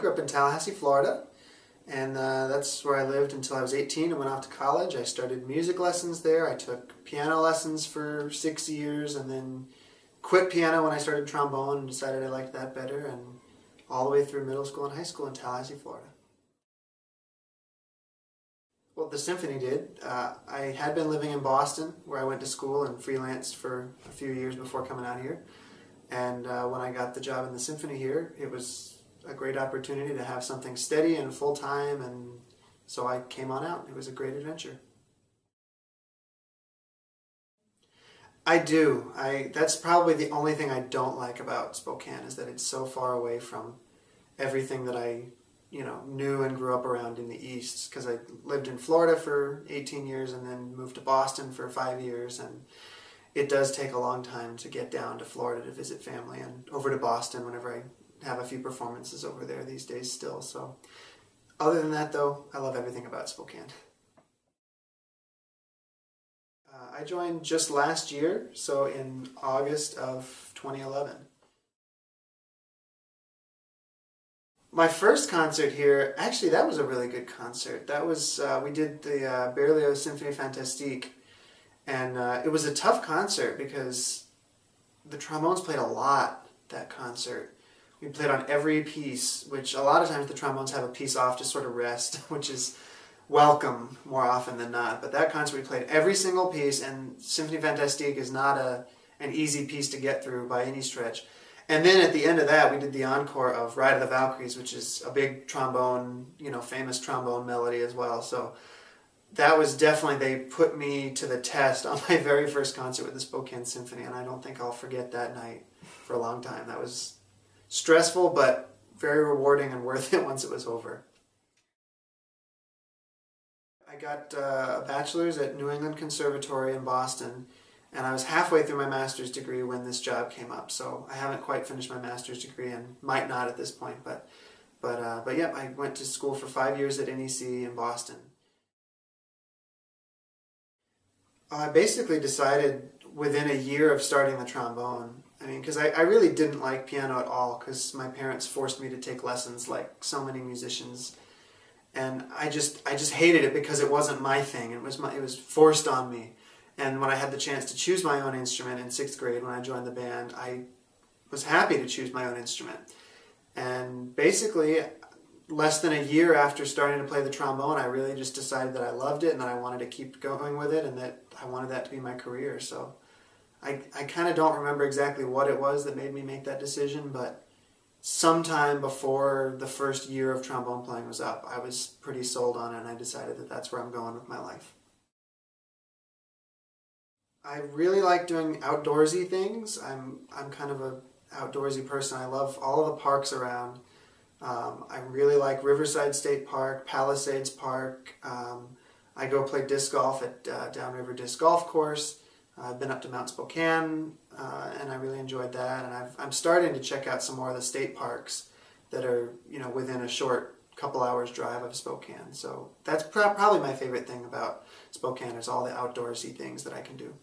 grew up in Tallahassee, Florida, and that's where I lived until I was 18 and went off to college. I started music lessons there. I took piano lessons for 6 years and then quit piano when I started trombone and decided I liked that better, and all the way through middle school and high school in Tallahassee, Florida. Well, the Symphony did. I had been living in Boston, where I went to school and freelanced for a few years before coming out here. And when I got the job in the Symphony here, it was a great opportunity to have something steady and full-time, and so I came on out. It was a great adventure. I do. That's probably the only thing I don't like about Spokane, is that it's so far away from everything that I knew and grew up around in the East, because I lived in Florida for 18 years and then moved to Boston for 5 years, and it does take a long time to get down to Florida to visit family, and over to Boston whenever I have a few performances over there these days still. So other than that, though, I love everything about Spokane. I joined just last year, so in August of 2011. My first concert here, actually that was a really good concert. That was, we did the Berlioz Symphonie Fantastique, and it was a tough concert because the trombones played a lot that concert. We played on every piece, which a lot of times the trombones have a piece off to sort of rest, which is welcome more often than not. But that concert we played every single piece, and Symphonie Fantastique is not an easy piece to get through by any stretch. And then at the end of that, we did the encore of Ride of the Valkyries, which is a big trombone, famous trombone melody as well. So that was definitely, they put me to the test on my very first concert with the Spokane Symphony, and I don't think I'll forget that night for a long time. That was stressful, but very rewarding and worth it once it was over. I got a bachelor's at New England Conservatory in Boston, and I was halfway through my master's degree when this job came up. So I haven't quite finished my master's degree and might not at this point, but yeah, I went to school for 5 years at NEC in Boston. I basically decided within a year of starting the trombone. I mean, because I really didn't like piano at all, because my parents forced me to take lessons like so many musicians, and I just hated it because it wasn't my thing. It was forced on me. And when I had the chance to choose my own instrument in 6th grade when I joined the band, I was happy to choose my own instrument. And basically, less than a year after starting to play the trombone, I really just decided that I loved it and that I wanted to keep going with it and that I wanted that to be my career. So I kind of don't remember exactly what it was that made me make that decision, but sometime before the first year of trombone playing was up, I was pretty sold on it, and I decided that that's where I'm going with my life. I really like doing outdoorsy things. I'm kind of an outdoorsy person. I love all of the parks around. I really like Riverside State Park, Palisades Park. I go play disc golf at Downriver Disc Golf Course. I've been up to Mount Spokane, and I really enjoyed that. And I'm starting to check out some more of the state parks that are within a short couple hours drive of Spokane. So that's probably my favorite thing about Spokane, is all the outdoorsy things that I can do.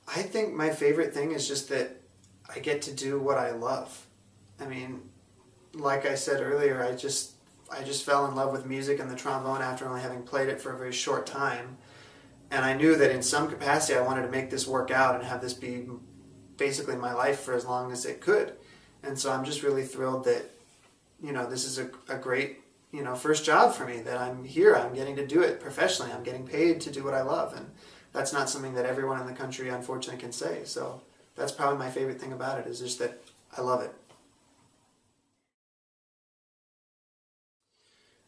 I think my favorite thing is just that I get to do what I love. I mean, like I said earlier, I just fell in love with music and the trombone after only having played it for a very short time. And I knew that in some capacity I wanted to make this work out and have this be basically my life for as long as it could. And so I'm just really thrilled that, this is a great, first job for me, that I'm here, I'm getting to do it professionally, I'm getting paid to do what I love. And that's not something that everyone in the country, unfortunately, can say. So that's probably my favorite thing about it, is just that I love it.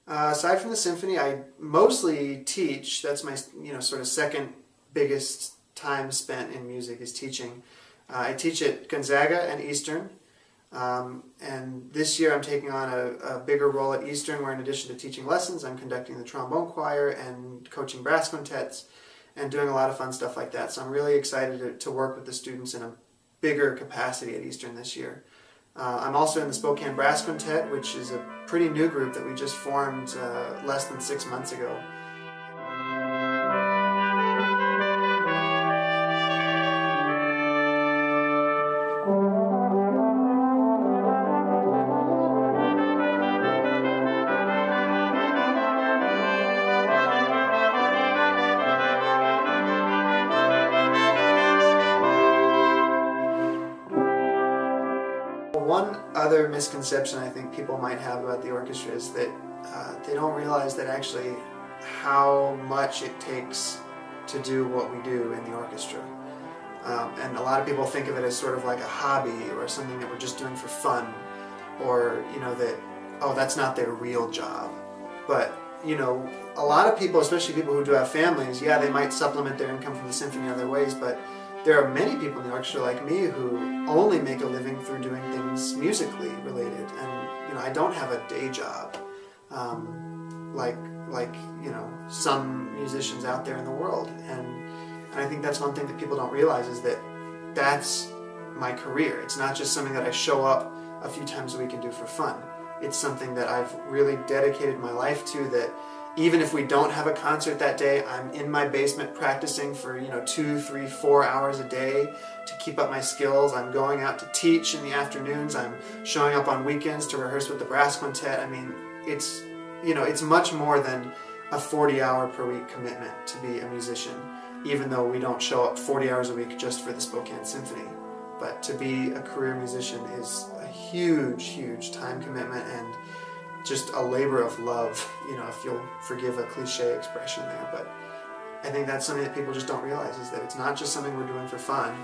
Aside from the symphony, I mostly teach. That's my sort of second biggest time spent in music, is teaching. I teach at Gonzaga and Eastern, and this year I'm taking on a bigger role at Eastern, where in addition to teaching lessons, I'm conducting the trombone choir and coaching brass quintets and doing a lot of fun stuff like that. So I'm really excited to work with the students in a bigger capacity at Eastern this year. I'm also in the Spokane Brass Quintet, which is a pretty new group that we just formed less than 6 months ago. one other misconception I think people might have about the orchestra is that they don't realize that actually how much it takes to do what we do in the orchestra. And a lot of people think of it as sort of like a hobby or something that we're just doing for fun, or, you know, that, oh, that's not their real job. But, you know, a lot of people, especially people who do have families, yeah, they might supplement their income from the symphony in other ways, but there are many people in the orchestra like me who only make a living through doing things musically related. And, you know, I don't have a day job like, you know, some musicians out there in the world. And I think that's one thing that people don't realize, is that that's my career. It's not just something that I show up a few times a week and do for fun. It's something that I've really dedicated my life to, that even if we don't have a concert that day, I'm in my basement practicing for, you know, 2, 3, 4 hours a day to keep up my skills. I'm going out to teach in the afternoons. I'm showing up on weekends to rehearse with the brass quintet. I mean, it's, you know, it's much more than a 40-hour per week commitment to be a musician, even though we don't show up 40 hours a week just for the Spokane Symphony. But to be a career musician is a huge, huge time commitment and just a labor of love, you know, if you'll forgive a cliche expression there. But I think that's something that people just don't realize, is that it's not just something we're doing for fun.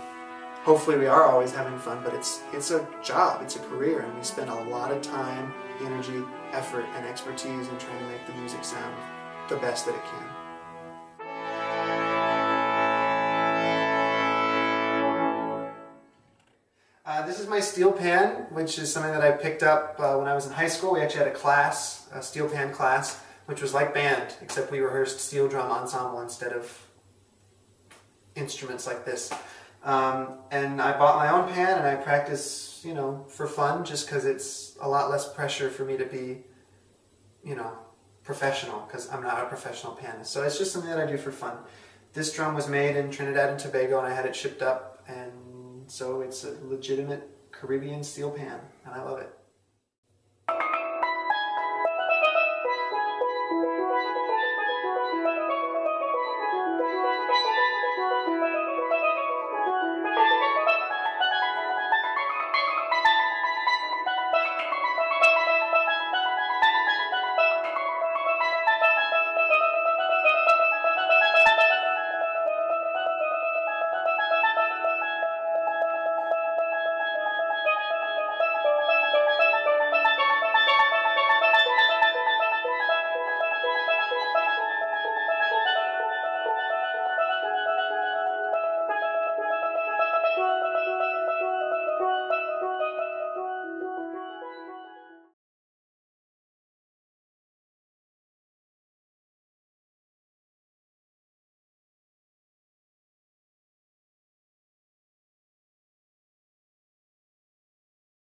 Hopefully we are always having fun, but it's a job, it's a career, and we spend a lot of time, energy, effort, and expertise in trying to make the music sound the best that it can. This is my steel pan, which is something that I picked up when I was in high school. We actually had a class, a steel pan class, which was like band, except we rehearsed steel drum ensemble instead of instruments like this. And I bought my own pan, and I practice, you know, for fun, just because it's a lot less pressure for me to be, you know, professional, because I'm not a professional pianist. So it's just something that I do for fun. This drum was made in Trinidad and Tobago, and I had it shipped up, and so it's a legitimate Caribbean steel pan, and I love it.